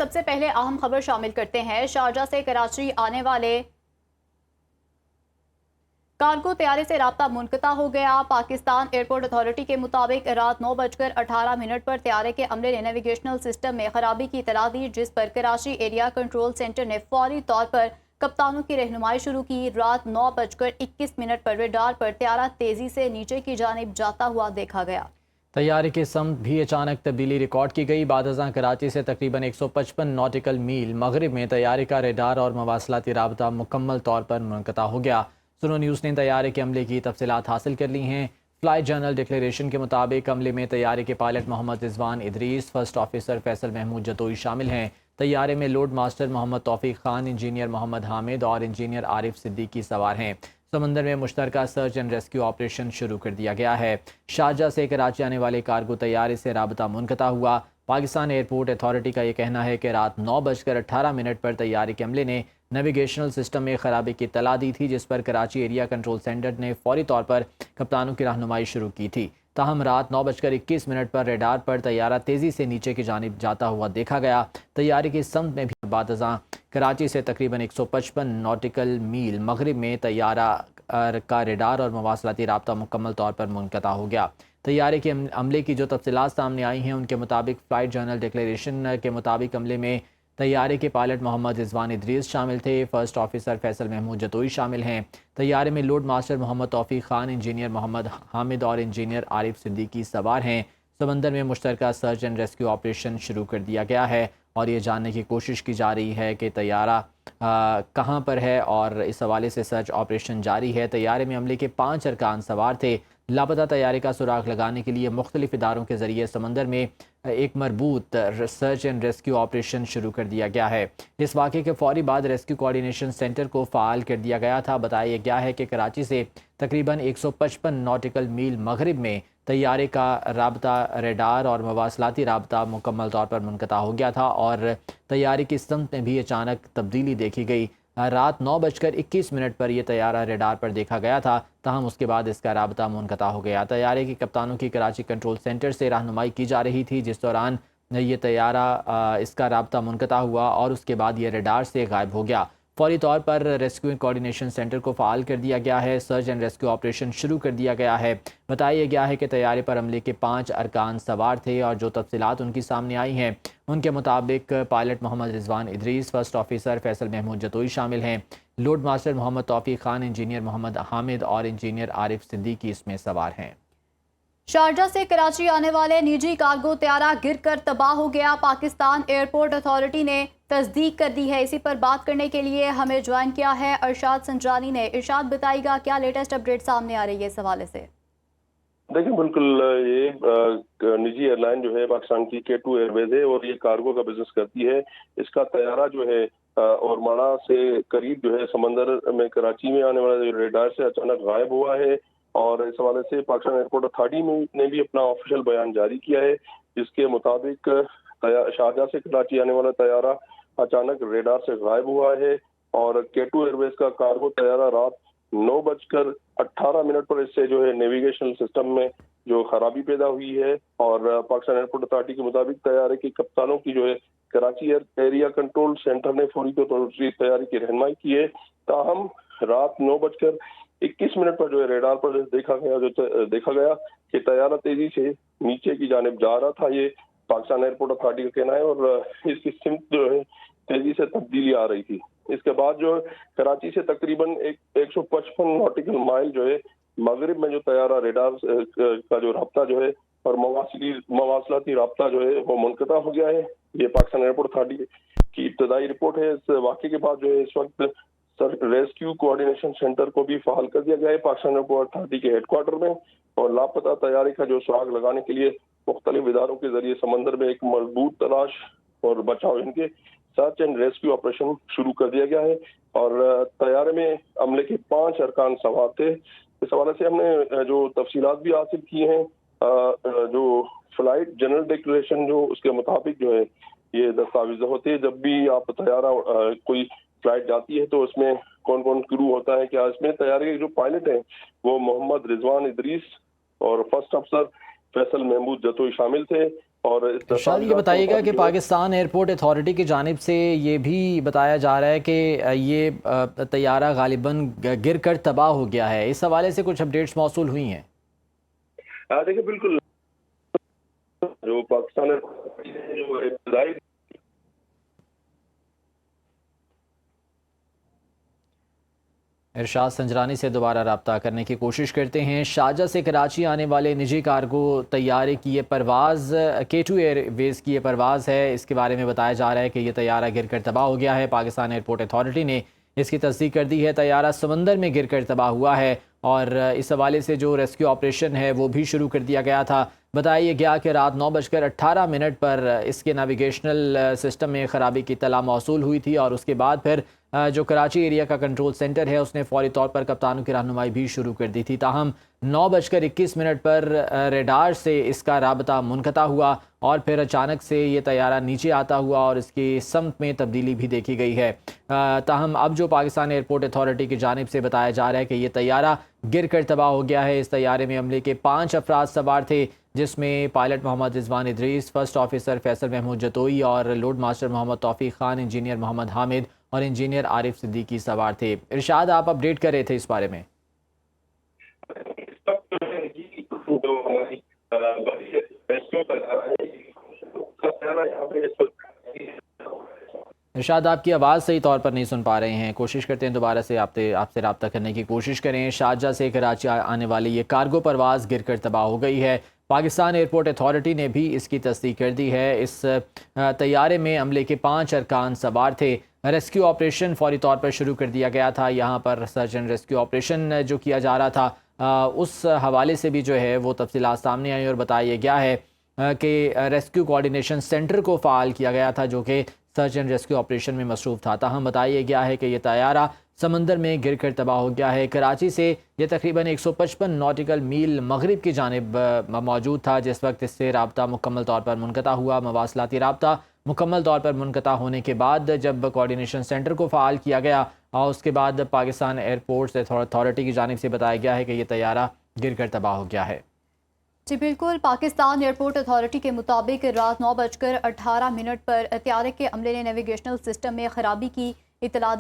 سب سے پہلے اہم خبر شامل کرتے ہیں۔ شارجہ سے کراچی آنے والے کارگو طیارے سے رابطہ منقطع ہو گیا۔ پاکستان ایئرپورٹ اتھارٹی کے مطابق رات 9:18 پر طیارے کے عملے نے نیویگیشنل سسٹم میں خرابی کی اطلاع دی، جس پر کراچی ایریا کنٹرول سینٹر نے فوری طور پر کپتانوں کی رہنمائی شروع کی۔ رات 9:21 پر ریڈار پر طیارہ تیزی سے نیچے کی جانب جاتا ہوا دیکھا گیا۔ طیارے کی سمت بھی اچانک تبدیلی ریکارڈ کی گئی۔ بعد ازاں کراچی سے تقریباً 155 ناٹیکل میل مغرب میں طیارے کا ریڈار اور مواصلاتی رابطہ مکمل طور پر منقطع ہو گیا۔ سنو نیوز نے طیارے کے عملے کی تفصیلات حاصل کر لی ہیں۔ فلائٹ جنرل ڈکلیریشن کے مطابق عملے میں طیارے کے پائلٹ محمد رضوان ادریس، فرسٹ آفیسر فیصل محمود جتوئی شامل ہیں۔ طیارے میں لوڈ ماسٹر محمد توفیق خان، انجینئر محمد حامد اور انجینئر عارف صدیقی سوار ہیں۔ سمندر میں مشترکہ سرچ اینڈ ریسکیو آپریشن شروع کر دیا گیا ہے۔ شارجہ سے کراچی آنے والے کارگو طیارے سے رابطہ منقطع ہوا۔ پاکستان ایئرپورٹ اتھارٹی کا یہ کہنا ہے کہ رات 9:18 پر طیارے کے عملے نے نیویگیشنل سسٹم میں خرابی کی اطلاع دی تھی، جس پر کراچی ایریا کنٹرول سینٹر نے فوری طور پر کپتانوں کی رہنمائی شروع کی تھی۔ تاہم رات 9:21 پر ریڈار پر طیارہ تیزی سے نیچے کی جانب جاتا ہوا دیکھا گیا۔ طیارے کی سمت میں بھی بعد ازاں کراچی سے تقریباً 155 ناٹیکل میل مغرب میں طیارہ کا ریڈار اور مواصلاتی رابطہ مکمل طور پر منقطع ہو گیا۔ طیارے کے عملے کی جو تفصیلات سامنے آئی ہیں ان کے مطابق فلائٹ جنرل ڈکلیریشن کے مطابق عملے میں طیارے کے پائلٹ محمد رضوان ادریس شامل تھے، فرسٹ آفیسر فیصل محمود جتوئی شامل ہیں۔ طیارے میں لوڈ ماسٹر محمد توفیق خان، انجینئر محمد حامد اور انجینئر عارف صدیقی سوار ہیں۔ سمندر میں مشترکہ سرچ اینڈ ریسکیو آپریشن شروع کر دیا گیا ہے اور یہ جاننے کی کوشش کی جا رہی ہے کہ طیارہ کہاں پر ہے اور اس حوالے سے سرچ آپریشن جاری ہے۔ طیارے میں عملے کے 5 ارکان سوار تھے۔ لاپتہ طیارے کا سراغ لگانے کے لیے مختلف اداروں کے ذریعے سمندر میں ایک مربوط سرچ اینڈ ریسکیو آپریشن شروع کر دیا گیا ہے۔ اس واقعے کے فوری بعد ریسکیو کوارڈینیشن سینٹر کو فعال کر دیا گیا تھا۔ بتایا گیا ہے کہ کراچی سے تقریباً 155 ناٹیکل میل مغرب میں طیارے کا رابطہ ریڈار اور مواصلاتی رابطہ مکمل طور پر منقطع ہو گیا تھا اور طیارے کی سمت میں بھی اچانک تبدیلی دیکھی گئی۔ رات 9:21 پر یہ طیارہ ریڈار پر دیکھا گیا تھا، تاہم اس کے بعد اس کا رابطہ منقطع ہو گیا۔ طیارے کے کپتانوں کی کراچی کنٹرول سینٹر سے رہنمائی کی جا رہی تھی، جس دوران یہ طیارہ اس کا رابطہ منقطع ہوا اور اس کے بعد یہ ریڈار سے غائب ہو گیا۔ فوری طور پر ریسکیو کوارڈینیشن سینٹر کو فعال کر دیا گیا ہے، سرچ اینڈ ریسکیو آپریشن شروع کر دیا گیا ہے۔ بتایا گیا ہے کہ طیارے پر عملے کے 5 ارکان سوار تھے اور جو تفصیلات ان کی سامنے آئی ہیں ان کے مطابق پائلٹ محمد رضوان ادریس، فرسٹ آفیسر فیصل محمود جتوئی شامل ہیں۔ لوڈ ماسٹر محمد توفیق خان، انجینئر محمد حامد اور انجینئر عارف صدیقی اس میں سوار ہیں۔ شارجہ سے کراچی آنے والے نجی کارگو طیارہ گر کر تباہ ہو گیا۔ پاکستان ایئرپورٹ اتھارٹی نے تصدیق کر دی ہے۔ اسی پر بات کرنے کے لیے ہمیں جوائن کیا ہے ارشاد سنجرانی نے۔ ارشاد، بتائیے گا کیا لیٹسٹ اپڈیٹ سامنے آ رہی ہے اس حوالے سے؟ دیکھیں، بالکل یہ نجی ایئر لائن جو ہے پاکستان کی K2 ایئر ویز ہے اور یہ کارگو کا بزنس کرتی ہے۔ اس کا طیارہ جو ہے اور ماڑا سے قریب جو ہے سمندر میں کراچی میں آنے والا ریڈار سے اچانک غائب ہوا ہے اور اس حوالے سے پاکستان ایئرپورٹ اتھارٹی نے بھی اپنا آفیشیل بیان جاری کیا ہے، جس کے مطابق شارجہ سے کراچی آنے والا طیارہ اچانک ریڈار سے غائب ہوا ہے اور K2 ایئر ویز کا کارگو طیارہ رات 9:18 پر اس سے جو ہے نیویگیشنل سسٹم میں جو خرابی پیدا ہوئی ہے اور پاکستان ایئرپورٹ اتھارٹی کے مطابق طیارے کے کپتانوں کی جو ہے کراچی ایریا کنٹرول سینٹر نے فوری طور پر تیاری کی رہنمائی کی ہے۔ تاہم رات 9:21 پر جو ہے ریڈار پر دیکھا گیا کہ طیارہ تیزی سے نیچے کی جانب جا رہا تھا۔ یہ پاکستان ایئرپورٹ اتھارٹی کا کہنا ہے اور اس کی سمت جو ہے تیزی سے تبدیلی آ رہی تھی۔ اس کے بعد جو کراچی سے تقریباً 155 ناٹیکل مائل جو ہے مغرب میں جو طیارہ ریڈار کا جو رابطہ جو ہے اور مواصلاتی رابطہ جو ہے وہ منقطع ہو گیا ہے۔ یہ پاکستان ایئرپورٹ اتھارٹی کی ابتدائی رپورٹ ہے۔ اس واقعے کے بعد جو ہے اس وقت ریسکیو کوارڈینیشن سینٹر کو بھی فعال کر دیا گیا ہے پاکستان ایئرپورٹ اتھارٹی کے ہیڈ کوارٹر میں اور لاپتہ طیارے کا جو سراغ لگانے کے لیے مختلف اداروں کے ذریعے سمندر میں ایک مربوط تلاش اور بچاؤ ان کے سرچ اینڈ ریسکیو آپریشن شروع کر دیا گیا ہے اور طیارے میں عملے کے 5 ارکان سوار تھے۔ اس حوالے سے ہم نے جو تفصیلات بھی حاصل کی ہیں، جو فلائٹ جنرل ڈکلیریشن جو اس کے مطابق جو ہے یہ دستاویز ہوتے ہیں، جب بھی آپ طیارہ کوئی فلائٹ جاتی ہے تو اس میں کون کون کرو ہوتا ہے، کیا اس میں طیارے کے جو پائلٹ ہیں وہ محمد رضوان ادریس اور فرسٹ افسر فیصل محمود جتوئی شامل تھے۔ اور ارشاد یہ بتائیے گا کہ پاکستان ایئرپورٹ اتھارٹی کی جانب سے یہ بھی بتایا جا رہا ہے کہ یہ طیارہ غالباً گر کر تباہ ہو گیا ہے، اس حوالے سے کچھ اپڈیٹس موصول ہوئی ہیں؟ دیکھیں بالکل جو پاکستان جو ابتدائی ارشاد سنجرانی سے دوبارہ رابطہ کرنے کی کوشش کرتے ہیں۔ شارجہ سے کراچی آنے والے نجی کارگو طیارے کی یہ پرواز K2 ایئر ویز کی یہ پرواز ہے، اس کے بارے میں بتایا جا رہا ہے کہ یہ طیارہ گر کر تباہ ہو گیا ہے۔ پاکستان ایئرپورٹ اتھارٹی نے اس کی تصدیق کر دی ہے، طیارہ سمندر میں گر کر تباہ ہوا ہے اور اس حوالے سے جو ریسکیو آپریشن ہے وہ بھی شروع کر دیا گیا تھا۔ بتایا گیا کہ رات 9:18 پر اس کے نیویگیشنل سسٹم میں خرابی کی اطلاع موصول ہوئی تھی اور اس کے بعد پھر جو کراچی ایریا کا کنٹرول سینٹر ہے اس نے فوری طور پر کپتانوں کی رہنمائی بھی شروع کر دی تھی، تاہم 9:21 پر ریڈار سے اس کا رابطہ منقطع ہوا اور پھر اچانک سے یہ طیارہ نیچے آتا ہوا اور اس کی سمت میں تبدیلی بھی دیکھی گئی ہے۔ تاہم اب جو پاکستان ایئرپورٹ اتھارٹی کی جانب سے بتایا جا رہا ہے کہ یہ طیارہ گر کر تباہ ہو گیا ہے۔ اس طیارے میں عملے کے 5 افراد سوار تھے، جس میں پائلٹ محمد رضوان ادریس، فرسٹ آفیسر فیصل محمود جتوئی اور لوڈ ماسٹر محمد توفیق خان، انجینئر محمد حامد اور انجینئر عارف صدیقی سوار تھے۔ ارشاد آپ اپڈیٹ کر رہے تھے اس بارے میں۔ ارشاد آپ کی آواز صحیح طور پر نہیں سن پا رہے ہیں، کوشش کرتے ہیں دوبارہ سے آپ سے رابطہ کرنے کی کوشش کریں۔ شارجہ سے کراچی آنے والی یہ کارگو پرواز گر کر تباہ ہو گئی ہے۔ پاکستان ایئرپورٹ اتھارٹی نے بھی اس کی تصدیق کر دی ہے۔ اس طیارے میں عملے کے 5 ارکان سوار تھے۔ ریسکیو آپریشن فوری طور پر شروع کر دیا گیا تھا، یہاں پر سرچ اینڈ ریسکیو آپریشن جو کیا جا رہا تھا اس حوالے سے بھی جو ہے وہ تفصیلات سامنے آئی اور بتایا گیا ہے کہ ریسکیو کوارڈینیشن سینٹر کو فعال کیا گیا تھا جو کہ سرچ اینڈ ریسکیو آپریشن میں مصروف تھا، تاہم بتایا گیا ہے کہ یہ طیارہ سمندر میں گر کر تباہ ہو گیا ہے۔ کراچی سے یہ تقریباً 155 ناٹیکل میل مغرب کی جانب موجود تھا جس وقت اس سے رابطہ مکمل طور پر منقطع ہوا۔ مواصلاتی رابطہ مکمل طور پر منقطع ہونے کے بعد جب کوارڈینیشن سینٹر کو فعال کیا گیا اور اس کے بعد پاکستان ایئرپورٹس اتھارٹی کی جانب سے بتایا گیا ہے کہ یہ طیارہ گر کر تباہ ہو گیا ہے۔ جی بالکل، پاکستان ایئرپورٹ اتھارٹی کے مطابق رات 9:18 پر طیارے کے عملے نے نیویگیشنل سسٹم میں خرابی کی اطلاع دی۔